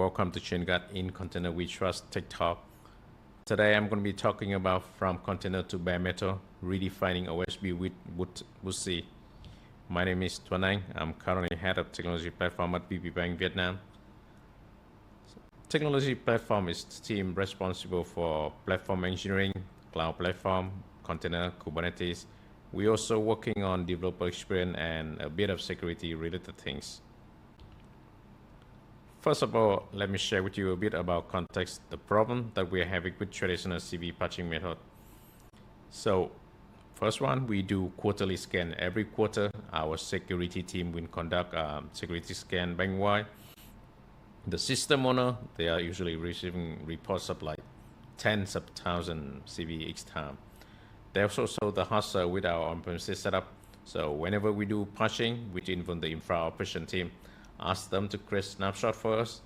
Welcome to Chainguard in Container We Trust Tech Talk. Today I'm going to be talking about from container to bare metal, redefining OS Build with bootc. My name is Tuan-Anh. I'm currently head of technology platform at VPBank Vietnam. Technology platform is the team responsible for platform engineering, cloud platform, container, Kubernetes. We're also working on developer experience and a bit of security related things. First of all, let me share with you a bit about context, the problem that we're having with traditional CV patching method. So first one, we do quarterly scan. Every quarter, our security team will conduct a security scan bank-wide. The system owner, they are usually receiving reports of like tens of thousands CV each time. There's also the hustle with our on-premises setup. So whenever we do patching, we involve the infra operation team, ask them to create snapshot for us,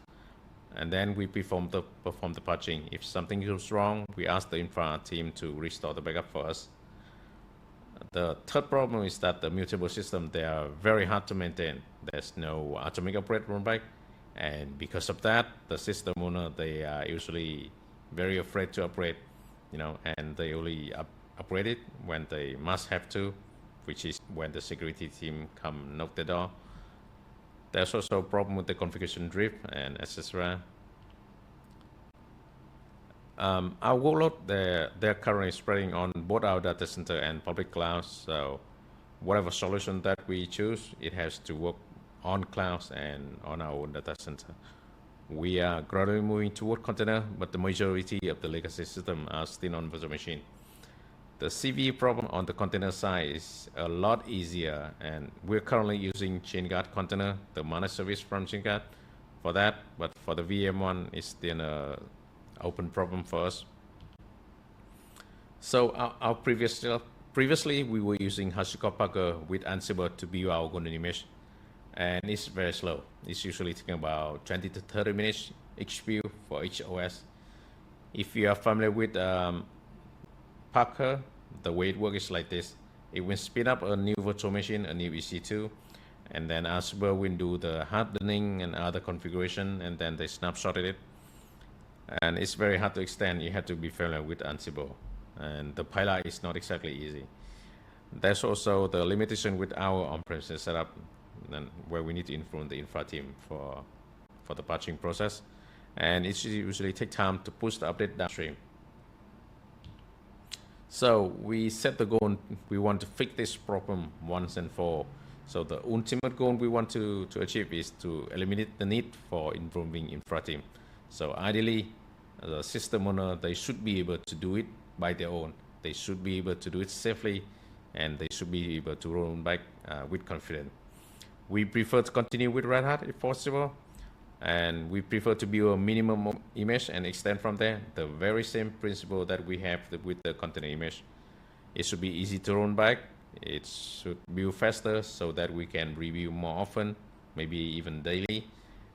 and then we perform the patching. If something goes wrong, we ask the infra team to restore the backup for us. The third problem is that the mutable system, they are very hard to maintain. There's no atomic upgrade rollback, and because of that, the system owner, they are usually very afraid to upgrade, and they only upgrade it when they must have to, which is when the security team come knock the door. There's also a problem with the configuration drift and etc. Our workload, they're currently spreading on both our data center and public clouds. So whatever solution that we choose, it has to work on clouds and on our own data center. We are gradually moving toward container, but the majority of the legacy system are still on virtual machine. The CV problem on the container side is a lot easier, and we're currently using Chainguard container, the managed service from Chainguard for that, but for the VM one, it's still an open problem for us. So our previously we were using HashiCorp Packer with Ansible to build our golden image, and it's very slow. It's usually taking about 20 to 30 minutes each build for each OS. If you are familiar with Packer, the way it works is like this. It will spin up a new virtual machine, a new EC2, and then Ansible will do the hardening and other configuration, and then they snapshotted it. And it's very hard to extend. You have to be familiar with Ansible, and the pilot is not exactly easy. There's also the limitation with our on-premises setup, and where we need to influence the infra team for the patching process, and it usually takes time to push the update downstream. So we set the goal, we want to fix this problem once and for all. So the ultimate goal we want to achieve is to eliminate the need for involving infra team. So ideally, the system owner, they should be able to do it by their own. They should be able to do it safely, and they should be able to roll back with confidence. We prefer to continue with Red Hat if possible, and we prefer to build a minimum image and extend from there. The very same principle that we have with the container image. It should be easy to roll back. It should build faster so that we can review more often, maybe even daily.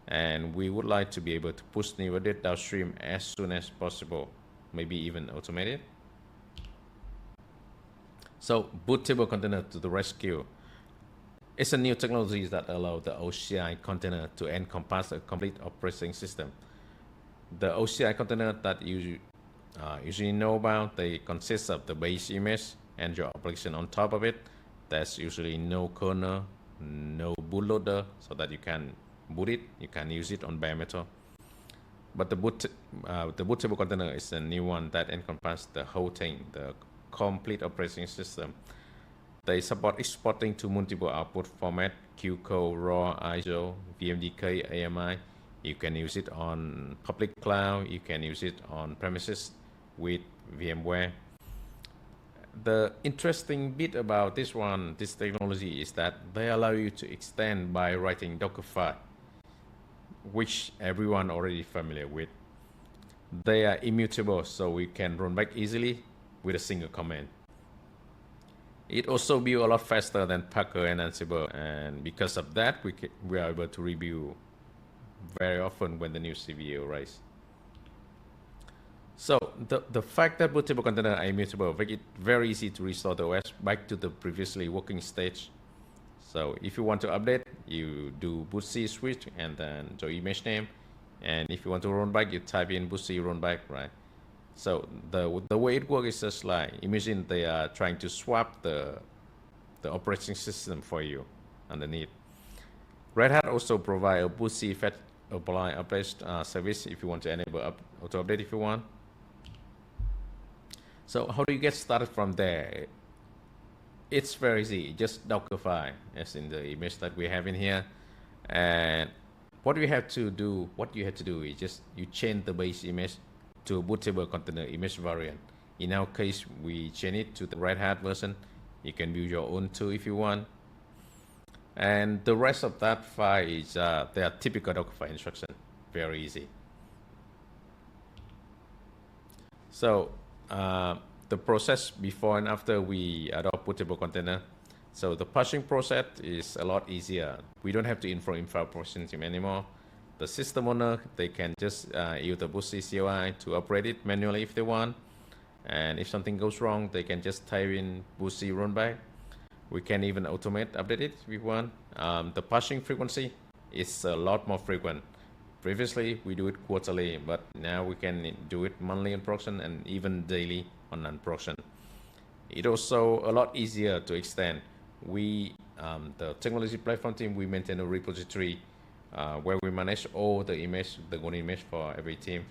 And we would like to be able to push new update downstream as soon as possible, maybe even automate it. So bootable container to the rescue. It's a new technology that allows the OCI container to encompass a complete operating system. The OCI container that you usually know about, they consist of the base image and your application on top of it. There's usually no kernel, no bootloader, so that you can boot it. You can use it on bare metal. But the bootable container is a new one that encompasses the whole thing, the complete operating system. They support exporting to multiple output format, QCode, RAW, ISO, VMDK, AMI. You can use it on public cloud. You can use it on premises with VMware. The interesting bit about this technology is that they allow you to extend by writing Dockerfile, which everyone already familiar with. They are immutable, so we can run back easily with a single command. It also builds a lot faster than Packer and Ansible, and because of that, we are able to review very often when the new CVE arises. So the fact that bootable containers are immutable make it very easy to restore the OS back to the previously working stage. So if you want to update, you do bootc switch and then your image name. And if you want to roll back, you type in bootc roll back, right? So the way it works is just like, imagine they are trying to swap the operating system for you underneath. Red Hat also provide a bootc fetch apply update service if you want to enable auto update if you want. So how do you get started from there? It's very easy. Just Dockerfile, as in the image that we have in here. And what you have to do is just you change the base image to a bootable container image variant. In our case, we change it to the Red Hat version. You can build your own too if you want. And the rest of that file is they are typical Dockerfile instruction. Very easy. So the process before and after we adopt bootable container. So the parsing process is a lot easier. We don't have to info processing team anymore. The system owner, they can just use the bootc CLI to operate it manually if they want. And if something goes wrong, they can just type in bootc rollback. We can even automate update it if we want. The parsing frequency is a lot more frequent. Previously, we do it quarterly, but now we can do it monthly in production and even daily on non-production. It's also a lot easier to extend. We, the technology platform team, we maintain a repository where we manage all the image, the one image for every team.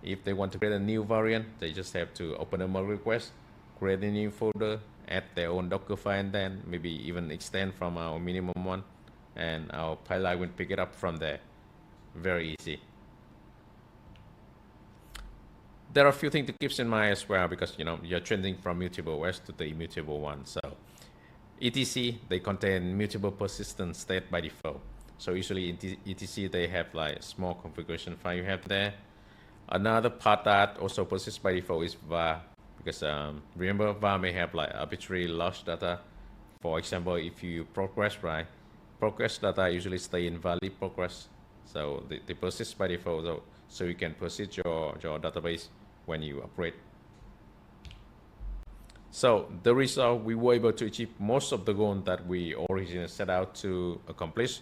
If they want to create a new variant, they just have to open a merge request, create a new folder, add their own Dockerfile, and then maybe even extend from our minimum one, and our pipeline will pick it up from there. Very easy. There are a few things to keep in mind as well, because you're trending from mutable OS to the immutable one. So etc, they contain mutable persistent state by default. So usually in etc they have like small configuration file you have there. Another part that also persists by default is var, because remember var may have like arbitrary lost data. For example, if you progress, right, progress data usually stay in valid progress. So they persist by default, so you can persist your database when you operate. So the result, we were able to achieve most of the goals that we originally set out to accomplish.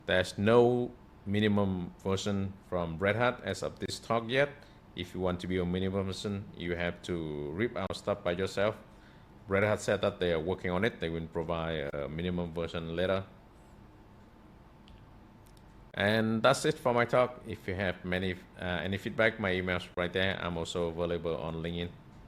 There's no minimum version from Red Hat as of this talk yet. If you want to be a minimum version, you have to rip out stuff by yourself. Red Hat said that they are working on it. They will provide a minimum version later. And that's it for my talk. If you have any feedback, my email's right there. I'm also available on LinkedIn.